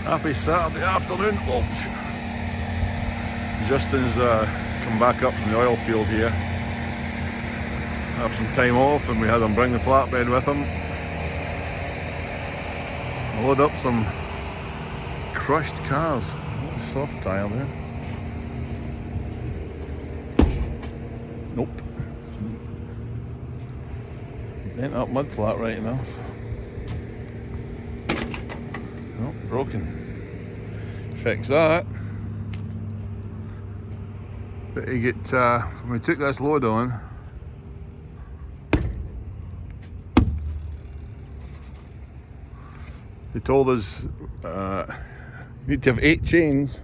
Happy Saturday afternoon. Ouch. Justin's come back up from the oil field here. Have some time off, and we had him bring the flatbed with him. Load up some crushed cars. Soft tire there. Nope. Bent up mud flat right enough. Nope, broken. Fix that. But you get when we took this load on, they told us you need to have 8 chains.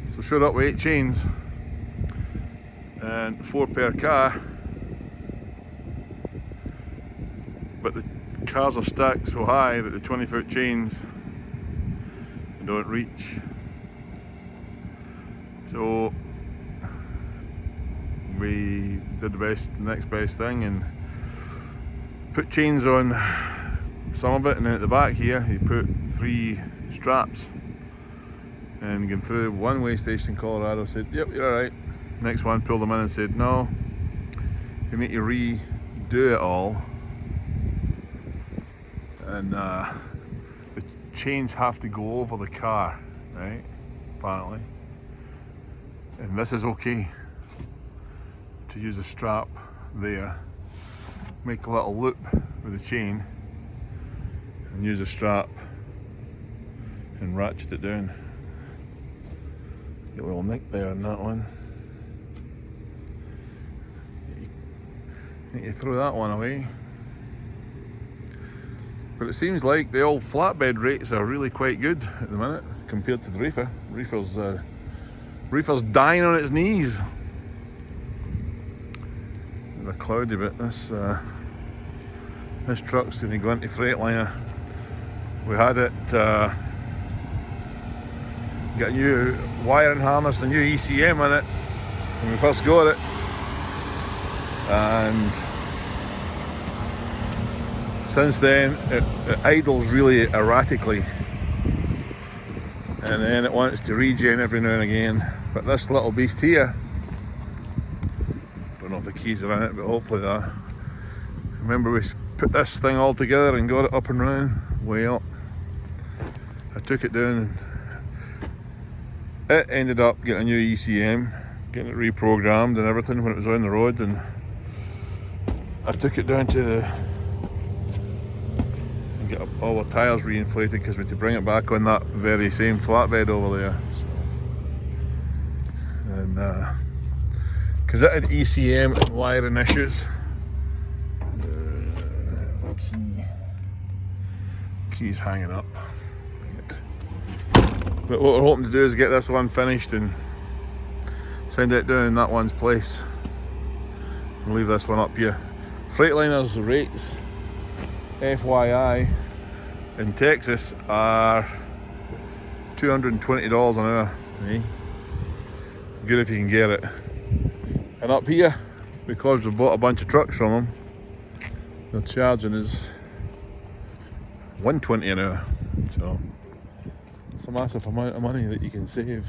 So we showed up with 8 chains and 4 per car, but the cars are stacked so high that the 20-foot chains don't reach. So we did the next best thing and put chains on some of it, and then at the back here you put 3 straps. And going through one weigh station in Colorado said, yep, you're alright. Next one pulled them in and said, no, you need to redo it all, and the chains have to go over the car, right, apparently. And this is okay to use a strap there, make a little loop with the chain and use a strap and ratchet it down. Get a little nick there on that one. Need to throw that one away. But it seems like the old flatbed rates are really quite good at the minute compared to the reefer. Reefer's dying on its knees. They're cloudy, but this truck's going to go into Freightliner. We had it got a new wiring harness, a new ECM in it when we first got it, and since then it idles really erratically, and then it wants to regen every now and again. But this little beast here, don't know if the keys are in it, but hopefully they are. Remember we put this thing all together and got it up and running? Well, I took it down and it ended up getting a new ECM, getting it reprogrammed and everything when it was on the road, and I took it down to and get all the tyres reinflated because we had to bring it back on that very same flatbed over there. So, and because it had ECM and wiring issues. There's the key. Key's hanging up. But what we're hoping to do is get this one finished and send it down in that one's place and leave this one up here. Freightliner's rates, FYI, in Texas are $220 an hour. Eh? Good if you can get it. And up here, because we bought a bunch of trucks from them, they're charging us $120 an hour. So it's a massive amount of money that you can save.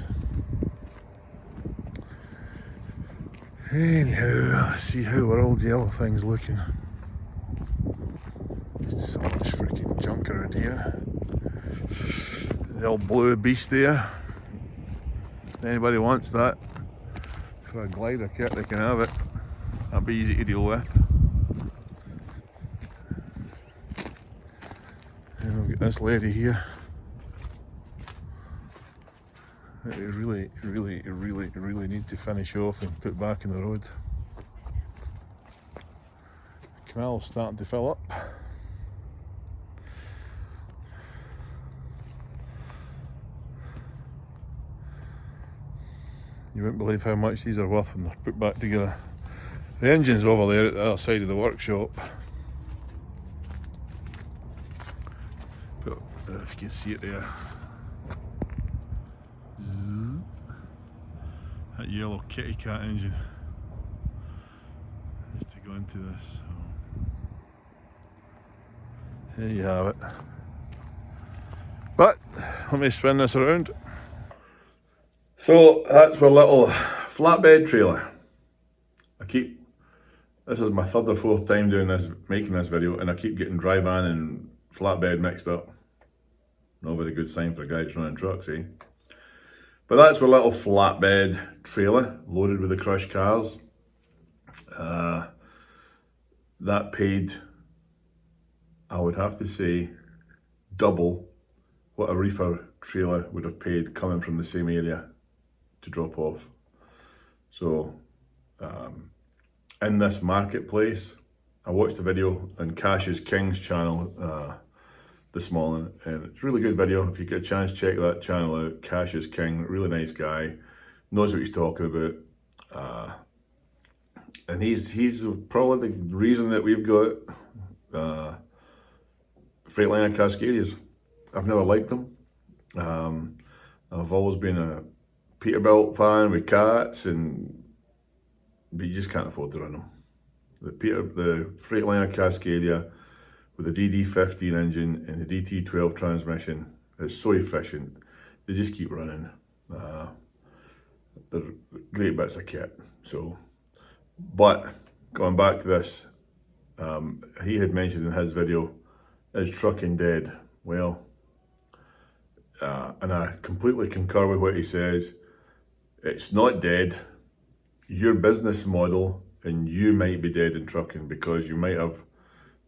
Anyhow, let's see how our old yellow thing's looking. Just so much freaking junk around here. The old blue beast there. If anybody wants that for a glider kit, they can have it. That'll be easy to deal with. And we've got this lady here that we really need to finish off and put back in the road. The canal's starting to fill up. You wouldn't believe how much these are worth when they're put back together. The engine's over there at the other side of the workshop. But if you can see it there. That yellow kitty cat engine is to go into this. So There you have it. But let me spin this around. So that's our little flatbed trailer. This is my third or fourth time doing this, making this video, and I keep getting dry van and flatbed mixed up. Not a very good sign for a guy that's running trucks, eh? But that's our little flatbed trailer loaded with the crushed cars. That paid, I would have to say, double what a reefer trailer would have paid coming from the same area to drop off. So in this marketplace, I watched a video on Cash is King's channel this morning, and it's a really good video. If you get a chance, check that channel out. Cash is King, really nice guy, knows what he's talking about, and he's probably the reason that we've got Freightliner Cascadias. I've never liked them. I've always been a Peterbilt fan with cats, but you just can't afford to run them. The Freightliner Cascadia with the DD15 engine and the DT12 transmission is so efficient. They just keep running. They're great bits of kit. So, but going back to this, he had mentioned in his video, is trucking dead? Well, and I completely concur with what he says. It's not dead. Your business model and you might be dead in trucking because you might have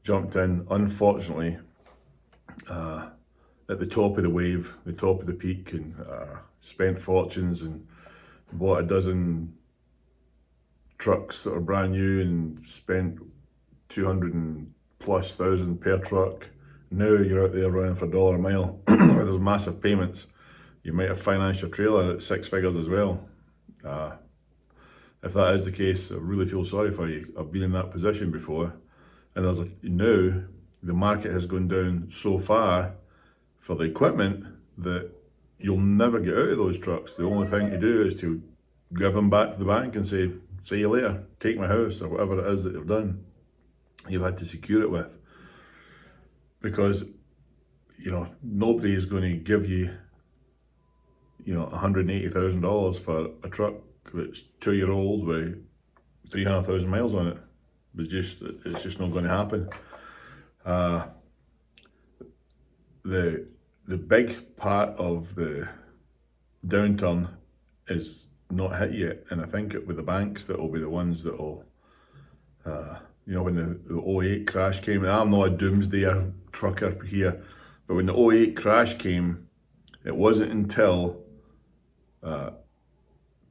jumped in, unfortunately, at the top of the wave, the top of the peak, and spent fortunes and bought a dozen trucks that are brand new and spent 200 and plus thousand per truck. Now you're out there running for $1 a mile where there's massive payments. You might have financed your trailer at 6 figures as well. If that is the case, I really feel sorry for you. I've been in that position before, and now the market has gone down so far for the equipment that you'll never get out of those trucks. The only thing to do is to give them back to the bank and say, see you later, take my house, or whatever it is that you've done. You've had to secure it with. Because, nobody is going to give you, $180,000 for a truck that's 2-year-old with 300,000 miles on it. It's just not going to happen. The big part of the downturn is not hit yet, and I think with the banks that will be the ones that will, when the 08 crash came, and I'm not a doomsday trucker here, but when the 08 crash came, it wasn't until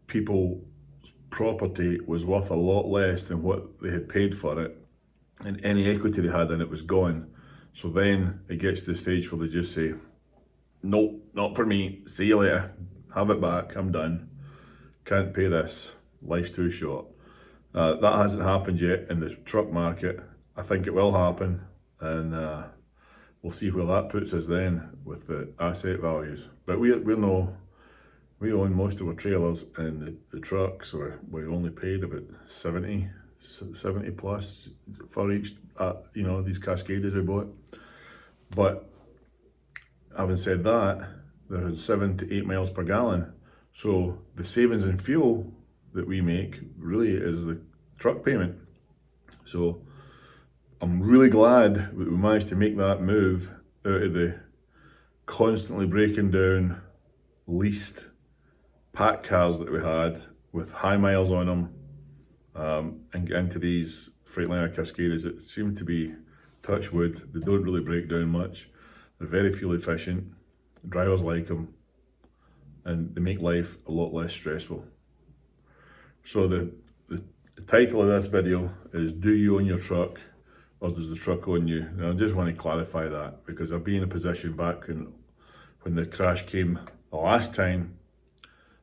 people's property was worth a lot less than what they had paid for it, and any equity they had in it was gone. So then it gets to the stage where they just say, nope, not for me, see you later, have it back, I'm done, can't pay this, life's too short. That hasn't happened yet in the truck market. I think it will happen, and we'll see where that puts us then with the asset values. But we own most of our trailers, and the trucks, we only paid about 70 plus for each, these Cascadias we bought. But having said that, they're 7 to 8 miles per gallon. So the savings in fuel that we make really is the truck payment. So I'm really glad that we managed to make that move out of the constantly breaking down leased pack cars that we had with high miles on them, and get into these Freightliner Cascadias that seem to be, touch wood, they don't really break down much. They're very fuel efficient, drivers like them, and they make life a lot less stressful. So the title of this video is, do you own your truck, or does the truck own you? And I just want to clarify that, because I've been in a position back when the crash came the last time,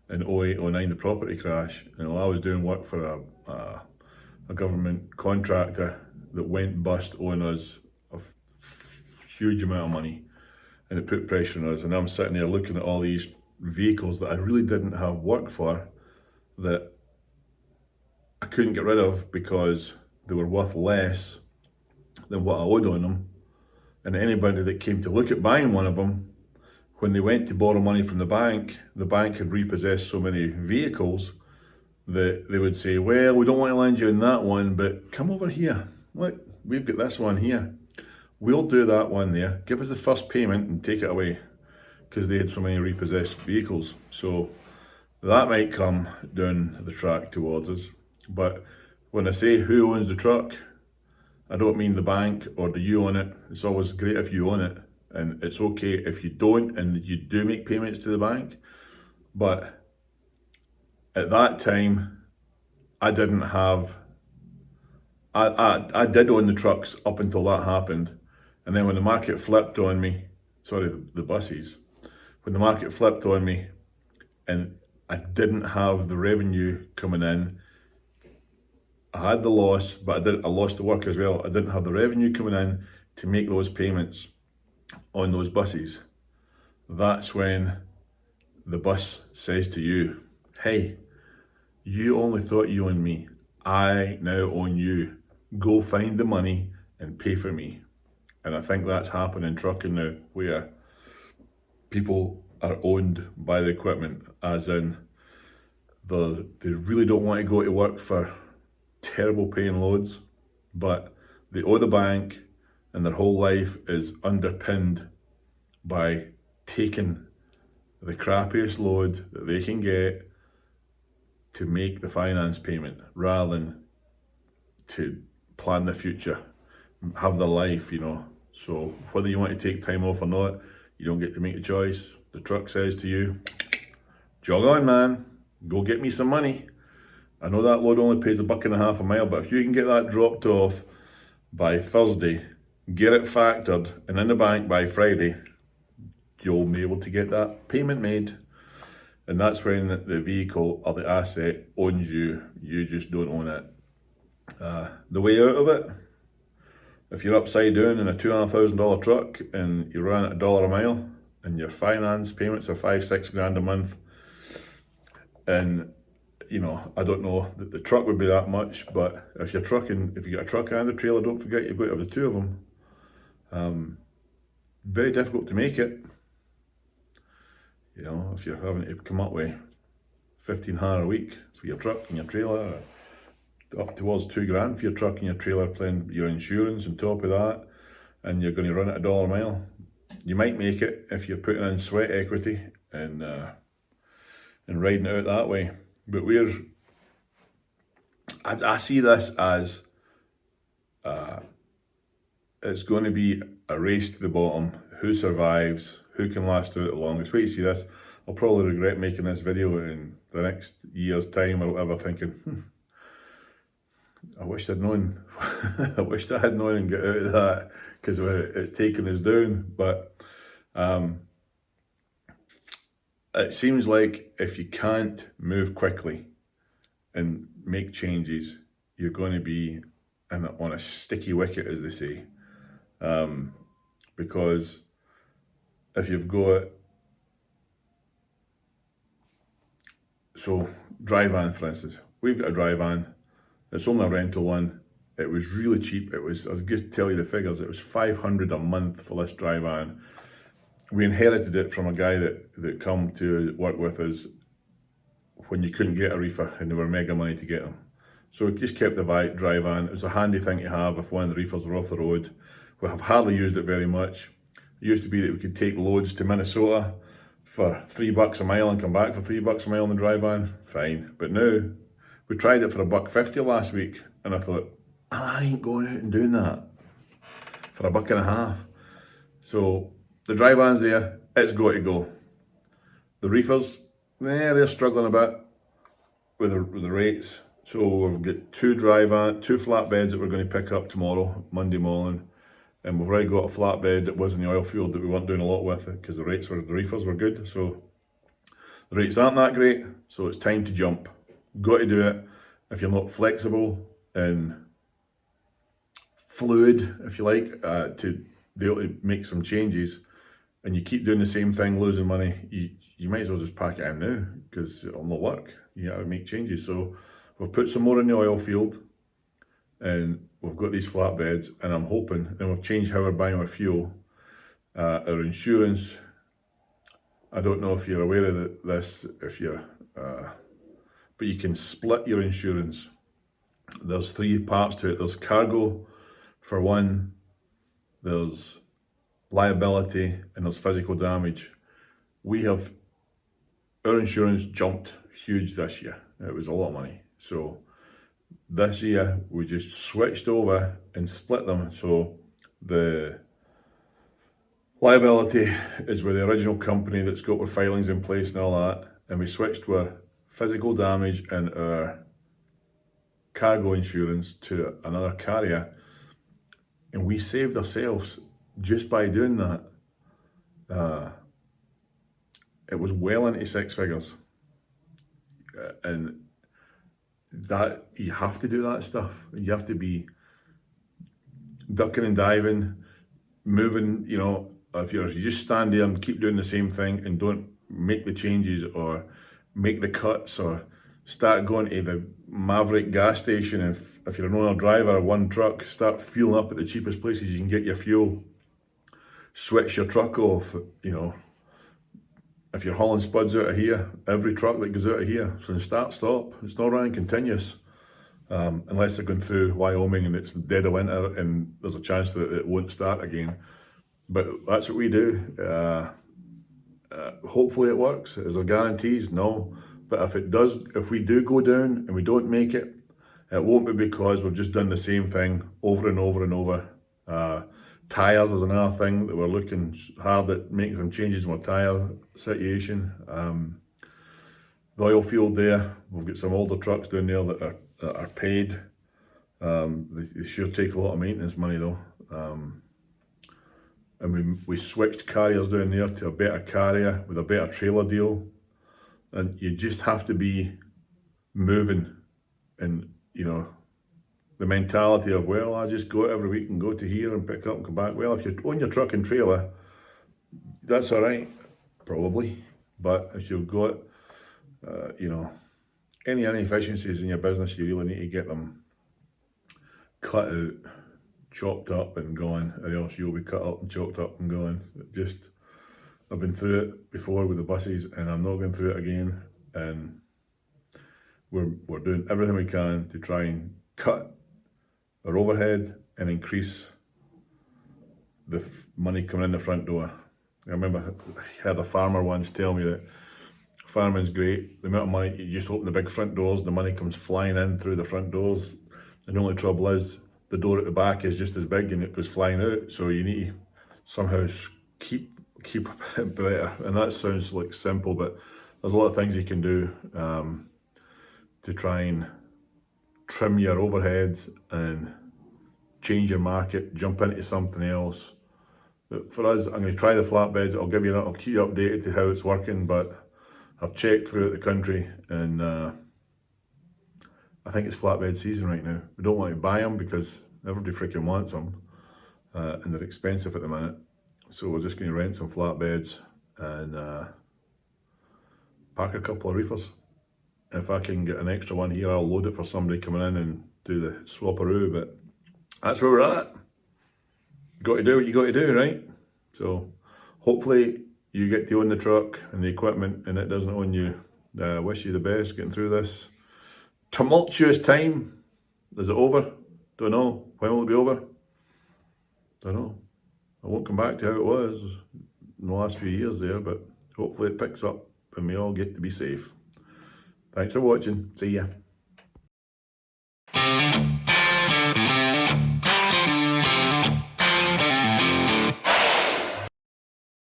in 08-09, the property crash, and I was doing work for a government contractor that went bust, owing us a huge amount of money, and it put pressure on us. And I'm sitting there looking at all these vehicles that I really didn't have work for, that I couldn't get rid of because they were worth less than what I owed on them, And anybody that came to look at buying one of them, when they went to borrow money from the bank had repossessed so many vehicles that they would say, well, we don't want to lend you on that one, but come over here. Look, we've got this one here. We'll do that one there. Give us the first payment and take it away, because they had so many repossessed vehicles. So that might come down the track towards us. But when I say who owns the truck, I don't mean the bank or do you own it. It's always great if you own it, and it's okay if you don't and you do make payments to the bank. But at that time, I didn't have, I did own the trucks up until that happened. And then when the market flipped on me, sorry, the buses, when the market flipped on me and I didn't have the revenue coming in, I had the loss, but I lost the work as well. I didn't have the revenue coming in to make those payments on those buses. That's when the bus says to you, hey, you only thought you owned me. I now own you. Go find the money and pay for me. And I think that's happening in trucking now, where people are owned by the equipment, as in they really don't want to go to work for terrible paying loads, but they owe the bank, and their whole life is underpinned by taking the crappiest load that they can get to make the finance payment, rather than to plan the future, have the life, you know. So whether you want to take time off or not, you don't get to make the choice. The truck says to you, jog on, man, go get me some money. I know that load only pays $1.50 a mile, but if you can get that dropped off by Thursday, get it factored and in the bank by Friday, you'll be able to get that payment made. And that's when the vehicle or the asset owns you. You just don't own it. The way out of it, if you're upside down in a $2,500 truck and you run at $1 a mile and your finance payments are $5-6 grand a month, and you know, I don't know that the truck would be that much, but if you're trucking, if you got a truck and a trailer, don't forget you've got to have the two of them. Very difficult to make it. You know, if you're having to come up with $1,500 a week for your truck and your trailer, up towards $2 grand for your truck and your trailer, playing your insurance on top of that, and you're going to run at $1 a mile. You might make it if you're putting in sweat equity and riding it out that way. But I see this as it's going to be a race to the bottom. Who survives? Who can last out the longest? Wait to see this. I'll probably regret making this video in the next year's time or whatever, thinking, I wish I'd known. I wished I had known and get out of that, because it's taken us down. But it seems like if you can't move quickly and make changes, you're going to be on a sticky wicket, as they say. Because if you've got, so dry van for instance, we've got a dry van, it's only a rental one, it was really cheap, I'll just tell you the figures, it was $500 a month for this dry van. We inherited it from a guy that come to work with us when you couldn't get a reefer and they were mega money to get them. So we just kept the dry van. It was a handy thing to have if one of the reefers were off the road. We have hardly used it very much. It used to be that we could take loads to Minnesota for $3 a mile and come back for $3 a mile in the dry van, fine. But now, we tried it for $1.50 last week, and I thought, I ain't going out and doing that for $1.50. So the dry van's there, it's got to go. The reefers, they're struggling a bit with the rates. So we've got two flatbeds that we're going to pick up tomorrow, Monday morning. And we've already got a flatbed that was in the oil field that we weren't doing a lot with it because the reefers were good. So the rates aren't that great, so it's time to jump. Got to do it. If you're not flexible and fluid, if you like, to be able to make some changes, and you keep doing the same thing, losing money, you might as well just pack it in now, because it'll not work. You gotta make changes. So we've put some more in the oil field. and we've got these flatbeds, and I'm hoping, and we've changed how we're buying our fuel, our insurance. I don't know if you're aware of this, but you can split your insurance. There's 3 parts to it. There's cargo for one, there's liability, and there's physical damage. Our insurance jumped huge this year. It was a lot of money. So this year we just switched over and split them. So the liability is with the original company that's got our filings in place and all that, and we switched our physical damage and our cargo insurance to another carrier, and we saved ourselves just by doing that. It was well into 6 figures, and that you have to do that stuff. You have to be ducking and diving, moving. If you just stand there and keep doing the same thing and don't make the changes or make the cuts or start going to the Maverick gas station, if you're an owner driver, one truck, start fueling up at the cheapest places you can get your fuel. Switch your truck off, if you're hauling spuds out of here, every truck that goes out of here, so start, stop. It's not running continuous, unless they're going through Wyoming and it's dead of winter and there's a chance that it won't start again. But that's what we do. Hopefully it works. Is there guarantees? No. But if we do go down and we don't make it, it won't be because we've just done the same thing over and over and over. Tyres is another thing that we're looking hard at making some changes in our tyre situation. The oil field there, we've got some older trucks down there that are paid. They sure take a lot of maintenance money though. And we switched carriers down there to a better carrier with a better trailer deal. And you just have to be moving, and the mentality of, well, I just go every week and go to here and pick up and come back. Well, if you own your truck and trailer, that's all right, probably. But if you've got, any inefficiencies in your business, you really need to get them cut out, chopped up and gone, or else you'll be cut up and chopped up and gone. I've been through it before with the buses, and I'm not going through it again. And we're doing everything we can to try and cut our overhead and increase the money coming in the front door. I remember I had a farmer once tell me that farming's great. The amount of money, you just open the big front doors, the money comes flying in through the front doors. And the only trouble is the door at the back is just as big and it goes flying out. So you need to somehow keep it better. And that sounds like simple, but there's a lot of things you can do to try and trim your overheads and change your market, jump into something else. But for us, I'm going to try the flatbeds. I'll keep you updated to how it's working, but I've checked throughout the country, and I think it's flatbed season right now. We don't want to buy them because everybody freaking wants them, and they're expensive at the minute. So we're just going to rent some flatbeds and park a couple of reefers. If I can get an extra one here, I'll load it for somebody coming in and do the swapperoo, but that's where we're at. You got to do what you got to do, right? So hopefully you get to own the truck and the equipment and it doesn't own you. Wish you the best getting through this tumultuous time. Is it over? Don't know. When will it be over? Don't know. I won't come back to how it was in the last few years there, but hopefully it picks up and we all get to be safe. Thanks for watching. See ya.